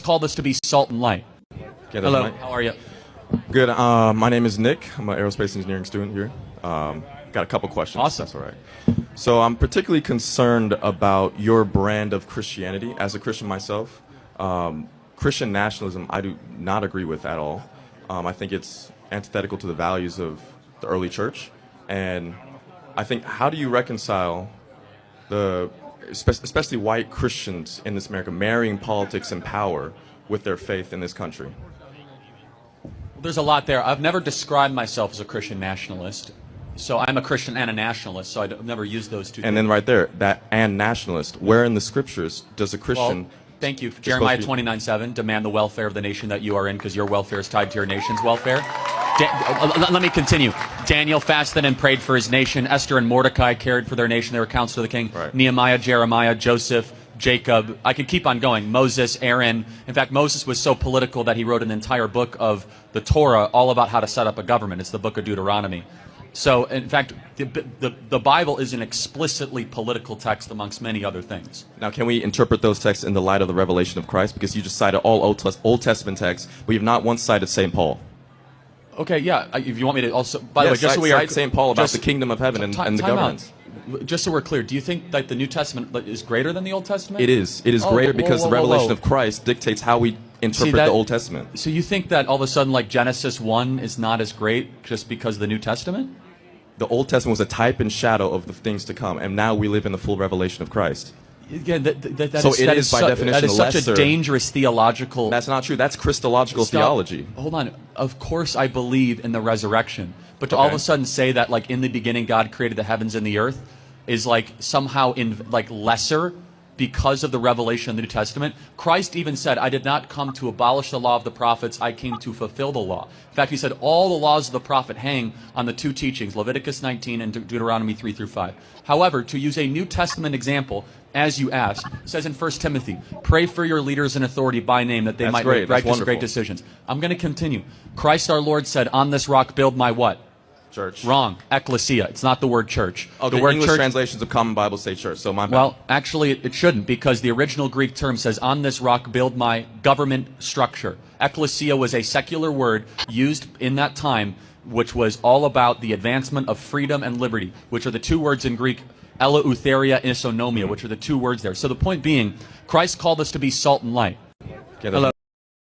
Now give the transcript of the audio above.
called us to be salt and light. Hello, how are you? Good. My name is Nick. I'm an aerospace engineering student here. Got a couple questions. Awesome. That's all right. So I'm particularly concerned about your brand of Christianity. As a Christian myself, Christian nationalism I do not agree with at all. I think it's antithetical to the values of the early church. And I think, how do you reconcile especially white Christians in this America, marrying politics and power with their faith in this country? There's a lot there. I've never described myself as a Christian nationalist. So I'm a Christian and a nationalist, so I've never used those two things. And then right there, that and nationalist, where in the scriptures does a Christian... Well, thank you. Jeremiah 29:7, demand the welfare of the nation that you are in, because your welfare is tied to your nation's welfare. Let me continue. Daniel fasted and prayed for his nation. Esther and Mordecai cared for their nation. They were counsel of the king. Right. Nehemiah, Jeremiah, Joseph, Jacob. I could keep on going. Moses, Aaron. In fact, Moses was so political that he wrote an entire book of the Torah all about how to set up a government. It's the book of Deuteronomy. So, in fact, the Bible is an explicitly political text amongst many other things. Now, can we interpret those texts in the light of the revelation of Christ? Because you just cited all Old Testament texts, but you have not once cited St. Paul. Okay, yeah. If you want me to also... By the way, just so we are... Cite St. Paul about the kingdom of heaven and the governance. Just so we're clear, do you think that the New Testament is greater than the Old Testament? It is. It is greater because the revelation of Christ dictates how we interpret the Old Testament. So you think that all of a sudden, like, Genesis 1 is not as great just because of the New Testament? The Old Testament was a type and shadow of the things to come, and now we live in the full revelation of Christ. Again, that is by definition that is such lesser. a dangerous theological... That's not true. That's Christological theology. Hold on. Of course I believe in the resurrection. But to Okay. all of a sudden say that, like, in the beginning God created the heavens and the earth is, like, somehow lesser because of the revelation of the New Testament. Christ even said, I did not come to abolish the law of the prophets, I came to fulfill the law. In fact, he said all the laws of the prophet hang on the two teachings, Leviticus 19 and Deuteronomy 3 through 5. However, to use a New Testament example, as you asked, it says in 1 Timothy, pray for your leaders in authority by name that they might make righteous great decisions. I'm going to continue. Christ our Lord said, on this rock build my what? Church. Wrong. Ecclesia. It's not the word church. Oh, the word English church, translations of Common Bible say church, so my bad. well, actually, it shouldn't, because the original Greek term says, on this rock build my government structure. Ecclesia was a secular word used in that time, which was all about the advancement of freedom and liberty, which are the two words in Greek, eleutheria, isonomia, which are the two words there. So the point being, Christ called us to be salt and light. Hello.